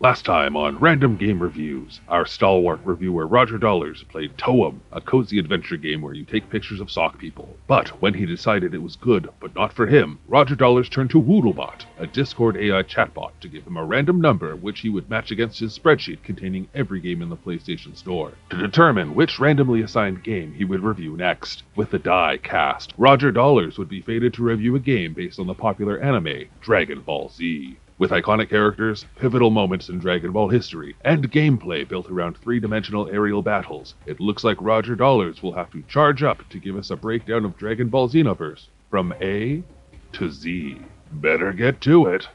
Last time on Random Game Reviews, our stalwart reviewer Roger Dollars played Toem, a cozy adventure game where you take pictures of sock people. But when he decided it was good, but not for him, Roger Dollars turned to Woodlebot, a Discord AI chatbot, to give him a random number which he would match against his spreadsheet containing every game in the PlayStation Store, to determine which randomly assigned game he would review next. With the die cast, Roger Dollars would be fated to review a game based on the popular anime Dragon Ball Z. With iconic characters, pivotal moments in Dragon Ball history, and gameplay built around three-dimensional aerial battles, it looks like Roger Dollars will have to charge up to give us a breakdown of Dragon Ball Xenoverse from A to Z. Better get to it.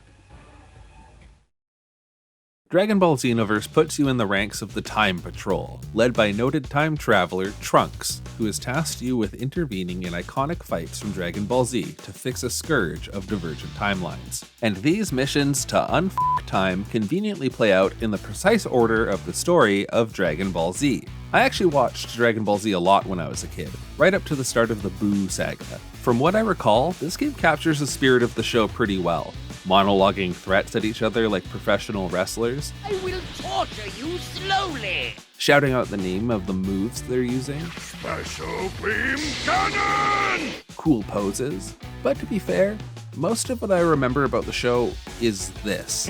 Dragon Ball Xenoverse puts you in the ranks of the Time Patrol, led by noted time traveler Trunks, who has tasked you with intervening in iconic fights from Dragon Ball Z to fix a scourge of divergent timelines. And these missions to unfuck time conveniently play out in the precise order of the story of Dragon Ball Z. I actually watched Dragon Ball Z a lot when I was a kid, right up to the start of the Boo saga. From what I recall, this game captures the spirit of the show pretty well, monologuing threats at each other like professional wrestlers. I will torture you slowly! Shouting out the name of the moves they're using. Special Beam Cannon! Cool poses. But to be fair, most of what I remember about the show is this.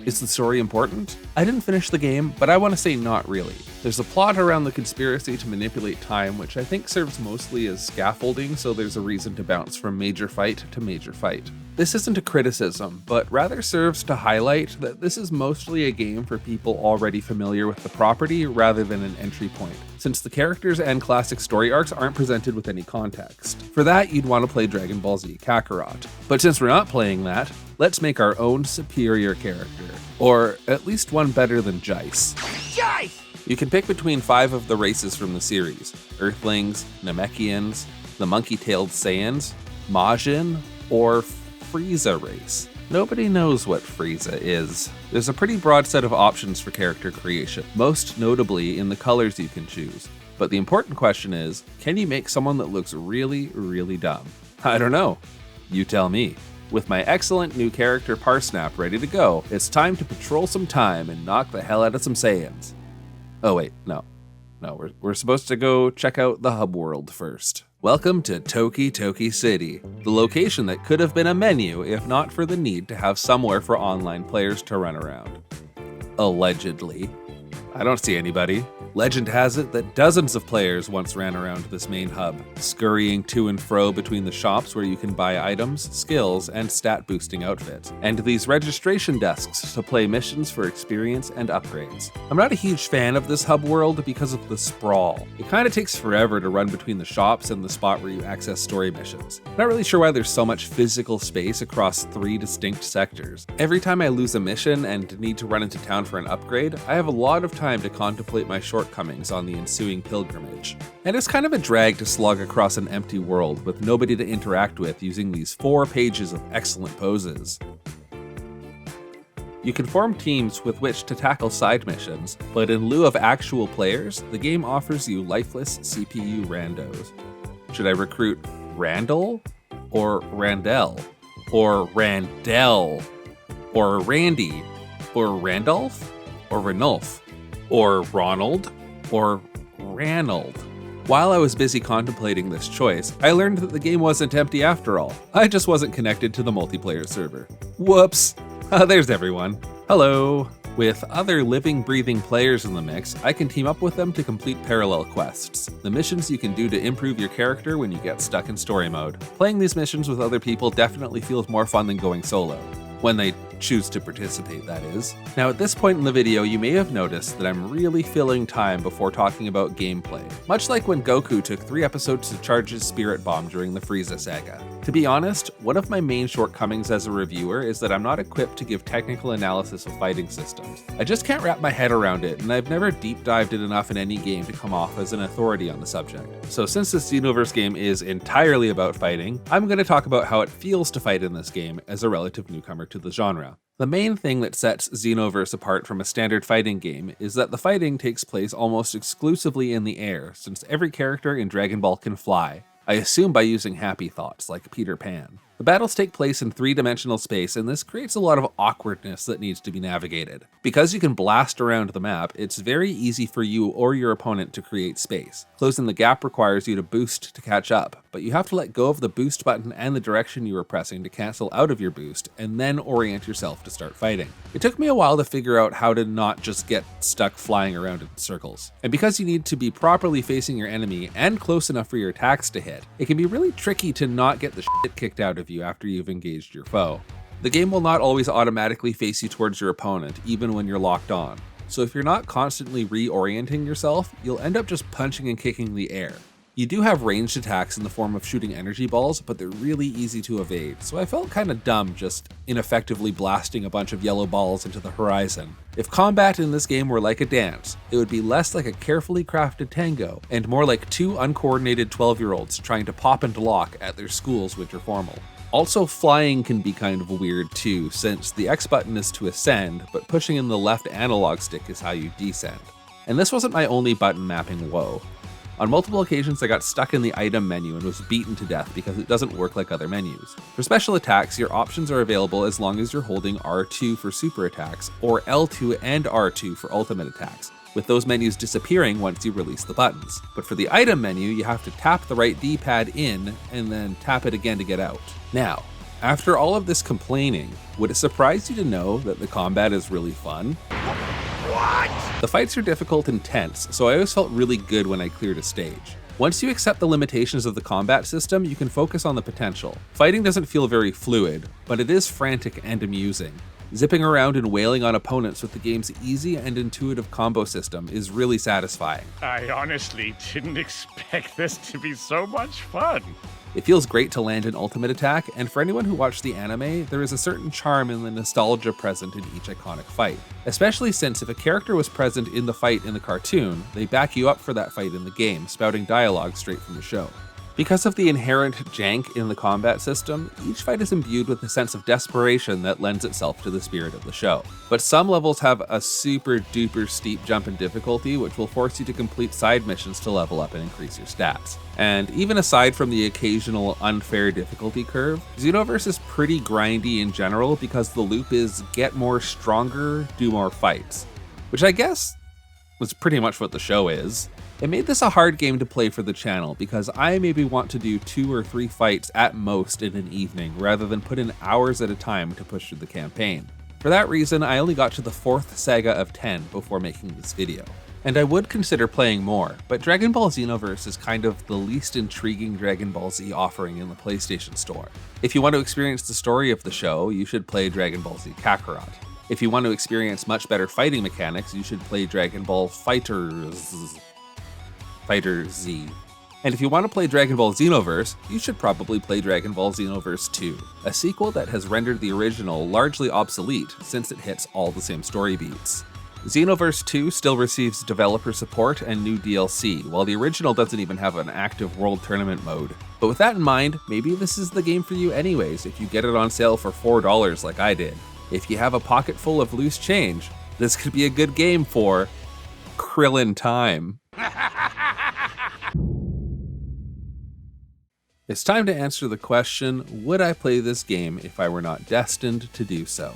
Is the story important? I didn't finish the game, but I want to say not really. There's a plot around the conspiracy to manipulate time, which I think serves mostly as scaffolding, so there's a reason to bounce from major fight to major fight. This isn't a criticism, but rather serves to highlight that this is mostly a game for people already familiar with the property rather than an entry point, since the characters and classic story arcs aren't presented with any context. For that, you'd want to play Dragon Ball Z Kakarot. But since we're not playing that, let's make our own superior character. Or at least one better than Jice. Jice! You can pick between 5 of the races from the series: Earthlings, Namekians, the monkey-tailed Saiyans, Majin, or Frieza race. Nobody knows what Frieza is. There's a pretty broad set of options for character creation, most notably in the colors you can choose. But the important question is, can you make someone that looks really, really dumb? I don't know. You tell me. With my excellent new character Parsnap ready to go, it's time to patrol some time and knock the hell out of some Saiyans. Oh wait, no, we're supposed to go check out the hub world first. Welcome to Toki Toki City, the location that could have been a menu if not for the need to have somewhere for online players to run around. Allegedly. I don't see anybody. Legend has it that dozens of players once ran around this main hub, scurrying to and fro between the shops where you can buy items, skills, and stat-boosting outfits, and these registration desks to play missions for experience and upgrades. I'm not a huge fan of this hub world because of the sprawl. It kinda takes forever to run between the shops and the spot where you access story missions. Not really sure why there's so much physical space across 3 distinct sectors. Every time I lose a mission and need to run into town for an upgrade, I have a lot of time to contemplate my shortcomings on the ensuing pilgrimage. And it's kind of a drag to slog across an empty world with nobody to interact with using these 4 pages of excellent poses. You can form teams with which to tackle side missions, but in lieu of actual players, the game offers you lifeless CPU randos. Should I recruit Randall? Or Randell? Or Randell? Or Randy? Or Randolph? Or Ranulph? Or Ronald? Or Ranald? While I was busy contemplating this choice, I learned that the game wasn't empty after all. I just wasn't connected to the multiplayer server. Whoops! There's everyone. Hello! With other living, breathing players in the mix, I can team up with them to complete parallel quests, the missions you can do to improve your character when you get stuck in story mode. Playing these missions with other people definitely feels more fun than going solo. When they choose to participate, that is. Now at this point in the video, you may have noticed that I'm really filling time before talking about gameplay, much like when Goku took 3 episodes to charge his Spirit Bomb during the Frieza saga. To be honest, one of my main shortcomings as a reviewer is that I'm not equipped to give technical analysis of fighting systems. I just can't wrap my head around it, and I've never deep dived it enough in any game to come off as an authority on the subject. So since this Xenoverse game is entirely about fighting, I'm going to talk about how it feels to fight in this game as a relative newcomer to the genre. The main thing that sets Xenoverse apart from a standard fighting game is that the fighting takes place almost exclusively in the air, since every character in Dragon Ball can fly. I assume by using happy thoughts like Peter Pan. The battles take place in 3-dimensional space, and this creates a lot of awkwardness that needs to be navigated. Because you can blast around the map, it's very easy for you or your opponent to create space. Closing the gap requires you to boost to catch up, but you have to let go of the boost button and the direction you were pressing to cancel out of your boost, and then orient yourself to start fighting. It took me a while to figure out how to not just get stuck flying around in circles. And because you need to be properly facing your enemy and close enough for your attacks to hit, it can be really tricky to not get the shit kicked out of you after you've engaged your foe. The game will not always automatically face you towards your opponent, even when you're locked on. So if you're not constantly reorienting yourself, you'll end up just punching and kicking the air. You do have ranged attacks in the form of shooting energy balls, but they're really easy to evade, so I felt kinda dumb just ineffectively blasting a bunch of yellow balls into the horizon. If combat in this game were like a dance, it would be less like a carefully crafted tango, and more like two uncoordinated 12-year-olds trying to pop and lock at their school's winter formal. Also, flying can be kind of weird too, since the X button is to ascend, but pushing in the left analog stick is how you descend. And this wasn't my only button mapping woe. On multiple occasions I got stuck in the item menu and was beaten to death because it doesn't work like other menus. For special attacks, your options are available as long as you're holding R2 for super attacks, or L2 and R2 for ultimate attacks, with those menus disappearing once you release the buttons. But for the item menu, you have to tap the right D-pad in and then tap it again to get out. Now, after all of this complaining, would it surprise you to know that the combat is really fun? What? The fights are difficult and tense, so I always felt really good when I cleared a stage. Once you accept the limitations of the combat system, you can focus on the potential. Fighting doesn't feel very fluid, but it is frantic and amusing. Zipping around and wailing on opponents with the game's easy and intuitive combo system is really satisfying. I honestly didn't expect this to be so much fun. It feels great to land an ultimate attack, and for anyone who watched the anime, there is a certain charm in the nostalgia present in each iconic fight. Especially since if a character was present in the fight in the cartoon, they back you up for that fight in the game, spouting dialogue straight from the show. Because of the inherent jank in the combat system, each fight is imbued with a sense of desperation that lends itself to the spirit of the show. But some levels have a super duper steep jump in difficulty, which will force you to complete side missions to level up and increase your stats. And even aside from the occasional unfair difficulty curve, Xenoverse is pretty grindy in general because the loop is get more stronger, do more fights. Which I guess was pretty much what the show is. It made this a hard game to play for the channel because I maybe want to do 2 or 3 fights at most in an evening rather than put in hours at a time to push through the campaign. For that reason, I only got to the 4th saga of 10 before making this video. And I would consider playing more, but Dragon Ball Xenoverse is kind of the least intriguing Dragon Ball Z offering in the PlayStation Store. If you want to experience the story of the show, you should play Dragon Ball Z Kakarot. If you want to experience much better fighting mechanics, you should play Dragon Ball Fighter Z. And if you want to play Dragon Ball Xenoverse, you should probably play Dragon Ball Xenoverse 2, a sequel that has rendered the original largely obsolete since it hits all the same story beats. Xenoverse 2 still receives developer support and new DLC, while the original doesn't even have an active world tournament mode. But with that in mind, maybe this is the game for you anyways if you get it on sale for $4 like I did. If you have a pocket full of loose change, this could be a good game for Krillin time. It's time to answer the question, would I play this game if I were not destined to do so?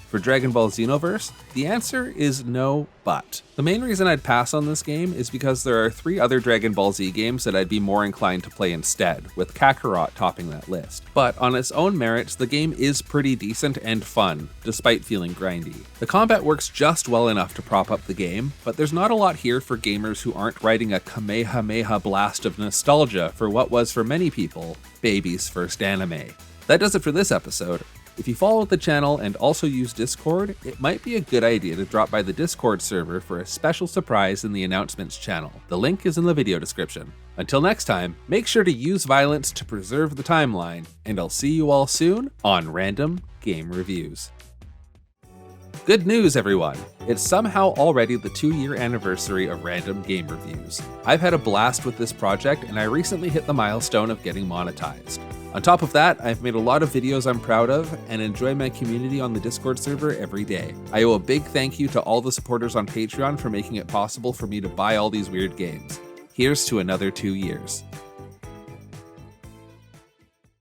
For Dragon Ball Xenoverse, the answer is no, but. The main reason I'd pass on this game is because there are 3 other Dragon Ball Z games that I'd be more inclined to play instead, with Kakarot topping that list. But on its own merits, the game is pretty decent and fun, despite feeling grindy. The combat works just well enough to prop up the game, but there's not a lot here for gamers who aren't riding a Kamehameha blast of nostalgia for what was for many people, baby's first anime. That does it for this episode. If you follow the channel and also use Discord, it might be a good idea to drop by the Discord server for a special surprise in the announcements channel. The link is in the video description. Until next time, make sure to use violence to preserve the timeline, and I'll see you all soon on Random Game Reviews. Good news, everyone! It's somehow already the 2-year anniversary of Random Game Reviews. I've had a blast with this project, and I recently hit the milestone of getting monetized. On top of that, I've made a lot of videos I'm proud of and enjoy my community on the Discord server every day. I owe a big thank you to all the supporters on Patreon for making it possible for me to buy all these weird games. Here's to another 2 years.